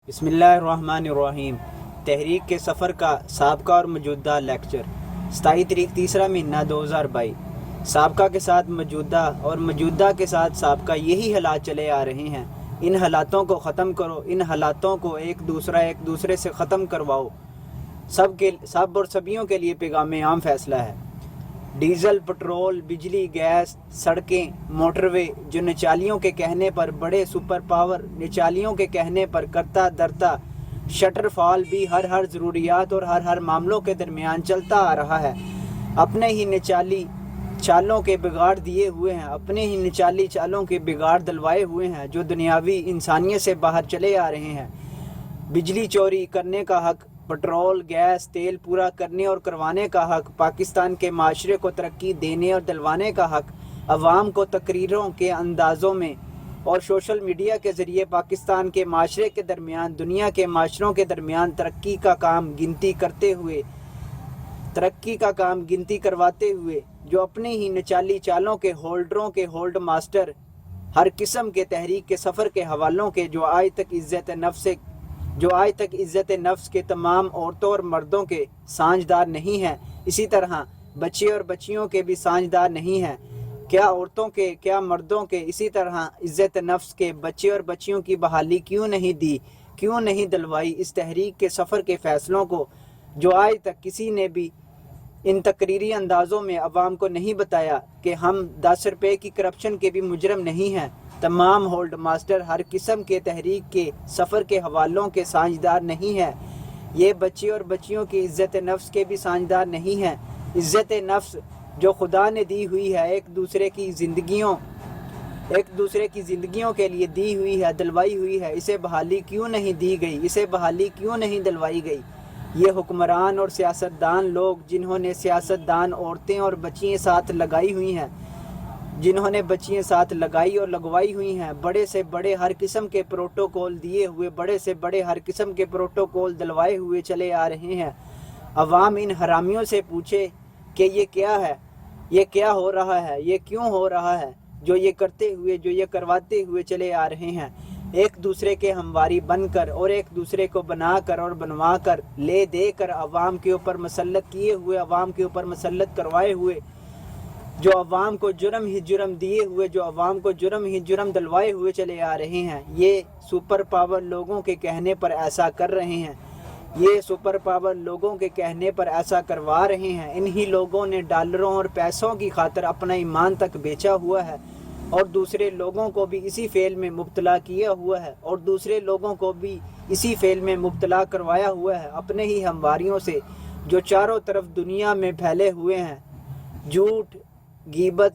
بسم اللہ الرحمن الرحیم۔ تحریک کے سفر کا سابقہ اور موجودہ لیکچر 27 تاریخ تیسرا مہینہ 2022۔ سابقہ کے ساتھ موجودہ اور موجودہ کے ساتھ سابقہ، یہی حالات چلے آ رہے ہیں۔ ان حالاتوں کو ختم کرو، ان حالاتوں کو ایک دوسرے سے ختم کرواؤ۔ سب اور سبھیوں کے لیے پیغام عام فیصلہ ہے۔ ڈیزل، پٹرول، بجلی، گیس، سڑکیں، موٹر وے جو نچالیوں کے کہنے پر بڑے سپر پاور نچالیوں کے کہنے پر کرتا درتا شٹر فال بھی ہر ضروریات اور ہر معاملوں کے درمیان چلتا آ رہا ہے۔ اپنے ہی نچالی چالوں کے بگاڑ دیے ہوئے ہیں، اپنے ہی نچالی چالوں کے بگاڑ دلوائے ہوئے ہیں جو دنیاوی انسانیت سے باہر چلے آ رہے ہیں۔ بجلی چوری کرنے کا حق، پٹرول، گیس، تیل پورا کرنے اور کروانے کا حق، پاکستان کے معاشرے کو ترقی دینے اور دلوانے کا حق، عوام کو تقریروں کے اندازوں میں اور سوشل میڈیا کے ذریعے پاکستان کے معاشرے کے درمیان دنیا کے معاشروں کے درمیان ترقی کا کام گنتی کرواتے ہوئے جو اپنے ہی نچالی چالوں کے ہولڈروں کے ہولڈ ماسٹر، ہر قسم کے تحریک کے سفر کے حوالوں کے جو آج تک عزت نفس کے تمام عورتوں اور مردوں کے سانجدار نہیں ہیں، اسی طرح بچے اور بچیوں کے بھی سانجدار نہیں ہیں۔ کیا عورتوں کے، کیا مردوں کے، اسی طرح عزت نفس کے بچے اور بچیوں کی بحالی کیوں نہیں دلوائی؟ اس تحریک کے سفر کے فیصلوں کو جو آج تک کسی نے بھی ان تقریری اندازوں میں عوام کو نہیں بتایا کہ ہم 10 روپے کی کرپشن کے بھی مجرم نہیں ہیں۔ تمام ہولڈ ماسٹر ہر قسم کے تحریک کے سفر کے حوالوں کے سانجدار نہیں ہیں۔ یہ بچے اور بچیوں کی عزت نفس کے بھی سانجدار نہیں ہیں۔ عزت نفس جو خدا نے دی ہوئی ہے، ایک دوسرے کی زندگیوں کے لیے دی ہوئی ہے، دلوائی ہوئی ہے، اسے بحالی کیوں نہیں دی گئی؟ اسے بحالی کیوں نہیں دلوائی گئی؟ یہ حکمران اور سیاستدان لوگ جنہوں نے سیاستدان عورتیں اور بچیاں ساتھ لگائی ہوئی ہیں، جنہوں نے بچیاں ساتھ لگائی اور لگوائی ہوئی ہیں، بڑے سے بڑے ہر قسم کے پروٹوکول دیے ہوئے، بڑے سے بڑے ہر قسم کے پروٹوکول دلوائے ہوئے چلے آ رہے ہیں۔ عوام ان حرامیوں سے پوچھے کہ یہ کیا ہے، یہ کیا ہو رہا ہے، یہ کیوں ہو رہا ہے جو یہ کرتے ہوئے، جو یہ کرواتے ہوئے چلے آ رہے ہیں؟ ایک دوسرے کے ہمواری بن کر اور ایک دوسرے کو بنا کر اور بنوا کر لے دے کر عوام کے اوپر مسلط کیے ہوئے، عوام کے اوپر مسلط کروائے ہوئے، جو عوام کو جرم ہی جرم دیے ہوئے، جو عوام کو جرم ہی جرم دلوائے ہوئے چلے آ رہے ہیں۔ یہ سپر پاور لوگوں کے کہنے پر ایسا کر رہے ہیں، یہ سپر پاور لوگوں کے کہنے پر ایسا کروا رہے ہیں۔ انہی لوگوں نے ڈالروں اور پیسوں کی خاطر اپنا ایمان تک بیچا ہوا ہے اور دوسرے لوگوں کو بھی اسی فعل میں مبتلا کیا ہوا ہے، اور دوسرے لوگوں کو بھی اسی فعل میں مبتلا کروایا ہوا ہے اپنے ہی ہمواریوں سے جو چاروں طرف دنیا میں پھیلے ہوئے ہیں۔ جھوٹ، غیبت،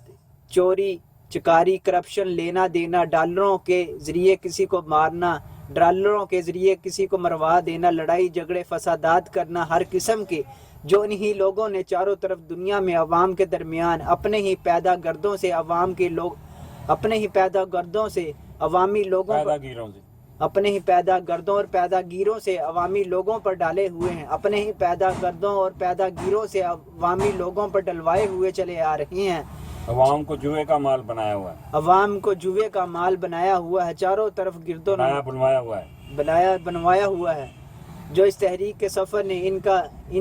چوری، چکاری، کرپشن، لینا دینا، ڈالروں کے ذریعے کسی کو مارنا، ڈالروں کے ذریعے کسی کو مروا دینا، لڑائی جھگڑے فسادات کرنا، ہر قسم کے جو انہی لوگوں نے چاروں طرف دنیا میں عوام کے درمیان اپنے ہی پیدا گردوں سے عوامی لوگوں پر اپنے ہی پیدا گردوں اور پیدا گیروں سے عوامی لوگوں پر ڈالے ہوئے ہیں، اپنے ہی پیدا گردوں اور پیدا گیروں سے عوامی لوگوں پر ڈلوائے ہوئے چلے آ رہے ہیں۔ عوام کو جوئے کا مال بنایا ہوا ہے، عوام کو جوئے کا مال بنایا ہوا ہے، چاروں طرف گردوں بنوایا ہوا ہے۔ جو اس تحریک کے سفر نے ان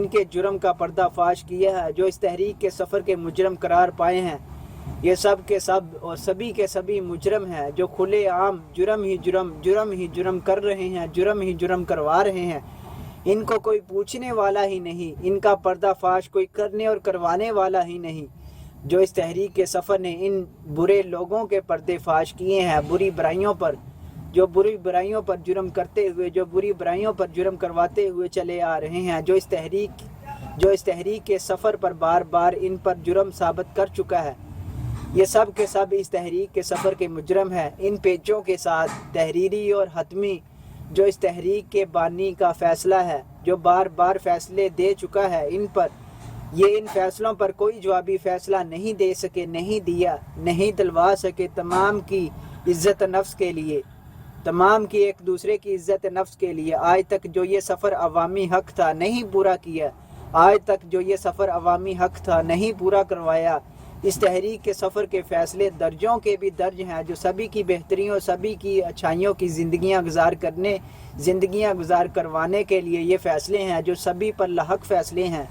کے جرم کا پردہ فاش کیا ہے، جو اس تحریک کے سفر کے مجرم قرار پائے ہیں، یہ سب کے سب اور سبھی کے سبھی مجرم ہیں جو کھلے عام جرم ہی جرم کر رہے ہیں، جرم ہی جرم کروا رہے ہیں۔ ان کو کوئی پوچھنے والا ہی نہیں، ان کا پردہ فاش کوئی کرنے اور کروانے والا ہی نہیں۔ جو اس تحریک کے سفر نے ان برے لوگوں کے پردے فاش کیے ہیں، بری برائیوں پر جرم کرتے ہوئے، جو بری برائیوں پر جرم کرواتے ہوئے چلے آ رہے ہیں، جو اس تحریک کے سفر پر بار بار ان پر جرم ثابت کر چکا ہے، یہ سب کے سب اس تحریک کے سفر کے مجرم ہیں۔ ان پیچوں کے ساتھ تحریری اور حتمی جو اس تحریک کے بانی کا فیصلہ ہے، جو بار بار فیصلے دے چکا ہے، ان فیصلوں پر کوئی جوابی فیصلہ نہیں دے سکے، نہیں دیا، نہیں دلوا سکے۔ تمام کی عزت نفس کے لیے، تمام کی ایک دوسرے کی عزت نفس کے لیے آج تک جو یہ سفر عوامی حق تھا نہیں پورا کیا، آج تک جو یہ سفر عوامی حق تھا نہیں پورا کروایا۔ اس تحریک کے سفر کے فیصلے درجوں کے بھی درج ہیں، جو سبھی کی بہتری اور سبھی کی اچھائیوں کی زندگیاں گزار کروانے کے لیے یہ فیصلے ہیں جو سبھی پر لاحق فیصلے ہیں۔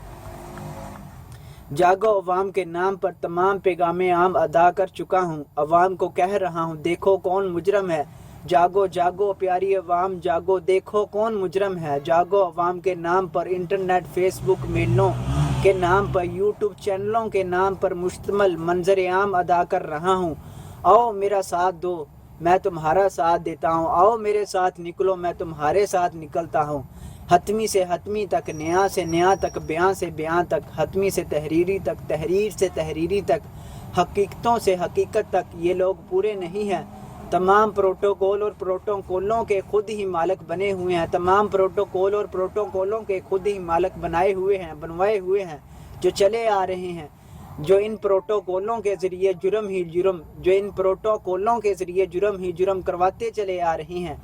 جاگو عوام کے نام پر تمام پیغام عام ادا کر چکا ہوں، عوام کو کہہ رہا ہوں دیکھو کون مجرم ہے، جاگو جاگو پیاری عوام جاگو، دیکھو کون مجرم ہے۔ جاگو عوام کے نام پر انٹرنیٹ، فیس بک میلوں کے نام پر، یوٹیوب چینلوں کے نام پر مشتمل منظر عام ادا کر رہا ہوں۔ آؤ میرا ساتھ دو، میں تمہارا ساتھ دیتا ہوں، آؤ میرے ساتھ نکلو، میں تمہارے ساتھ نکلتا ہوں۔ حتمی سے حتمی تک، نیا سے نیا تک، بیاں سے بیاں تک، حتمی سے تحریری تک، تحریر سے تحریری تک، حقیقتوں سے حقیقت تک، یہ لوگ پورے نہیں ہیں۔ تمام پروٹوکول اور پروٹوکولوں کے خود ہی مالک بنے ہوئے ہیں، تمام پروٹوکول اور پروٹوکولوں کے خود ہی مالک بنوائے ہوئے ہیں جو چلے آ رہے ہیں، جو ان پروٹوکولوں کے ذریعے جرم کرواتے چلے آ رہے ہیں۔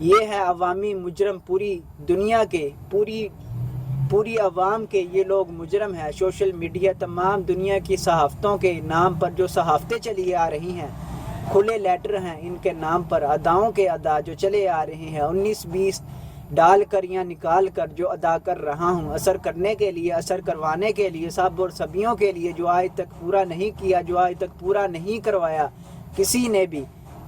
یہ ہے عوامی مجرم، پوری دنیا کے پوری عوام کے یہ لوگ مجرم ہیں۔ سوشل میڈیا تمام دنیا کی صحافتوں کے نام پر جو صحافتیں چلی آ رہی ہیں، کھلے لیٹر ہیں ان کے نام پر، اداؤں کے ادا جو چلے آ رہے ہیں، 19-20 ڈال کر یا نکال کر جو ادا کر رہا ہوں، اثر کرنے کے لیے، اثر کروانے کے لیے، سب اور سبھیوں کے لیے، جو آج تک پورا نہیں کیا، جو آج تک پورا نہیں کروایا کسی نے بھی۔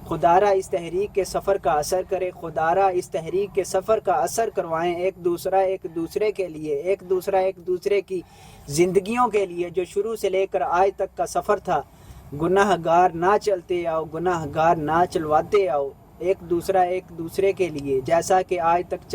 خدارہ اس تحریک کے سفر کا اثر کرے، خدارہ اس تحریک کے سفر کا اثر کروائیں، ایک دوسرے کے لیے، ایک دوسرے کی زندگیوں کے لیے، جو شروع سے لے کر آج تک کا سفر تھا۔ گناہ گار نہ چلتے آؤ، گناہ گار نہ چلواتے آؤ، ایک دوسرے کے لیے، جیسا کہ آج تک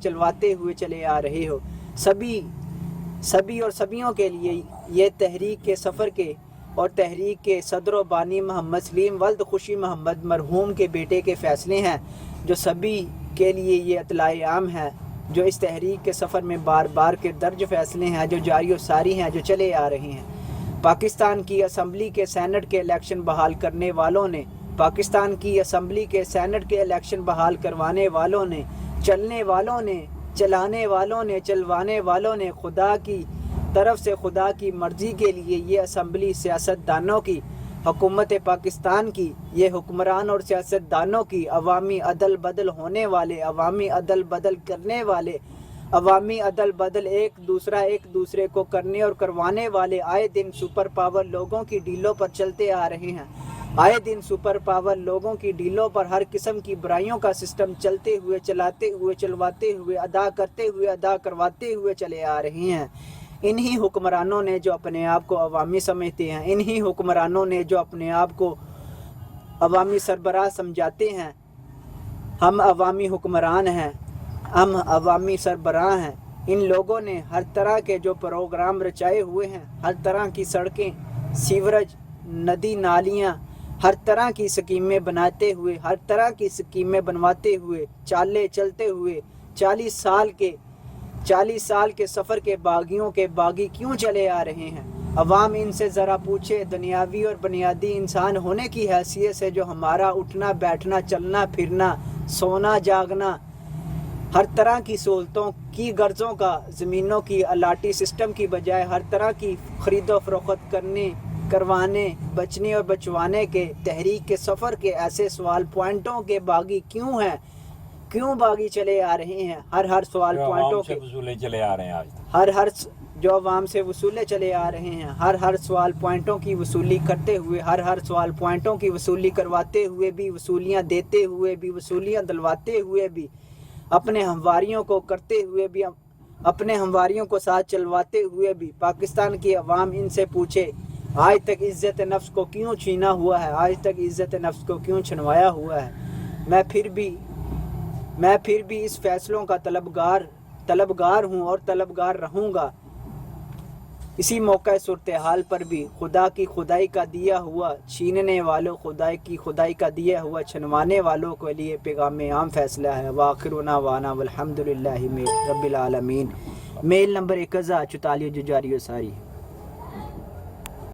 چلواتے ہوئے چلے آ رہے ہو، سبھی اور سبھیوں کے لیے۔ یہ تحریک کے سفر کے اور تحریک کے صدر و بانی محمد سلیم ولد خوشی محمد مرحوم کے بیٹے کے فیصلے ہیں، جو سبھی کے لیے یہ اطلاع عام ہے، جو اس تحریک کے سفر میں بار بار کے درج فیصلے ہیں، جو جاری و ساری ہیں، جو چلے آ رہے ہیں۔ پاکستان کی اسمبلی کے سینٹ کے الیکشن بحال کرنے والوں نے، پاکستان کی اسمبلی کے سینٹ کے الیکشن بحال کروانے والوں نے، چلنے والوں نے، چلانے والوں نے، چلوانے والوں نے، خدا کی طرف سے خدا کی مرضی کے لیے یہ اسمبلی سیاستدانوں کی، حکومت پاکستان کی، یہ حکمران اور سیاستدانوں کی، عوامی عدل بدل ہونے والے، عوامی عدل بدل کرنے والے، عوامی عدل بدل ایک دوسرے کو کرنے اور کروانے والے، آئے دن سپر پاور لوگوں کی ڈیلوں پر چلتے آ رہے ہیں، آئے دن سپر پاور لوگوں کی ڈیلوں پر ہر قسم کی برائیوں کا سسٹم چلتے ہوئے، چلاتے ہوئے، چلواتے ہوئے، ادا کرتے ہوئے، ادا کرواتے ہوئے چلے آ رہے ہیں۔ انہی حکمرانوں نے جو اپنے آپ کو عوامی سمجھتے ہیں، انہی حکمرانوں نے جو اپنے آپ کو عوامی سربراہ سمجھاتے ہیں، ہم عوامی حکمران ہیں، ہم عوامی سربراہ ہیں، ان لوگوں نے ہر طرح کے جو پروگرام رچائے ہوئے ہیں، ہر طرح کی سڑکیں، سیوریج، ندی نالیاں، ہر طرح کی سکیمیں بناتے ہوئے، ہر طرح کی سکیمیں بنواتے ہوئے، چالے چلتے ہوئے، 40 سال کے سفر کے باغیوں کے باغی کیوں چلے آ رہے ہیں؟ عوام ان سے ذرا پوچھے، دنیاوی اور بنیادی انسان ہونے کی حیثیت سے جو ہمارا اٹھنا بیٹھنا، چلنا پھرنا، سونا جاگنا، ہر طرح کی سہولتوں کی غرضوں کا، زمینوں کی الاٹی سسٹم کی بجائے ہر طرح کی خرید و فروخت کروانے، بچنے اور بچوانے کے تحریک کے سفر کے ایسے سوال پوائنٹوں کے باغی کیوں ہیں؟ کیوں باغی چلے آ رہے ہیں؟ ہر سوال پوائنٹوں کے وصولے چلے آ رہے ہیں، آج تک جو عوام سے وصولے چلے آ رہے ہیں، ہر سوال پوائنٹوں کی وصولی کرتے ہوئے، ہر سوال پوائنٹوں کی وصولی کرواتے ہوئے بھی، وصولیاں دیتے ہوئے بھی، وصولیاں دلواتے ہوئے بھی، اپنے ہمواریوں کو کرتے ہوئے بھی، اپنے ہمواریوں کو ساتھ چلواتے ہوئے بھی، پاکستان کی عوام ان سے پوچھے آج تک عزت نفس کو کیوں چھینا ہوا ہے؟ آج تک عزت نفس کو کیوں چھنوایا ہوا ہے؟ میں پھر بھی اس فیصلوں کا طلبگار ہوں اور طلبگار رہوں گا۔ اسی موقع صورتحال پر بھی خدا کی خدائی کا دیا ہوا چھیننے والوں، خدا کی خدائی کا دیا ہوا چھنوانے والوں کے لیے پیغام عام فیصلہ ہے۔ وآخرنا وانا والحمدللہ رب العالمین۔ میل نمبر 1044 جو جاری و ساری ہے۔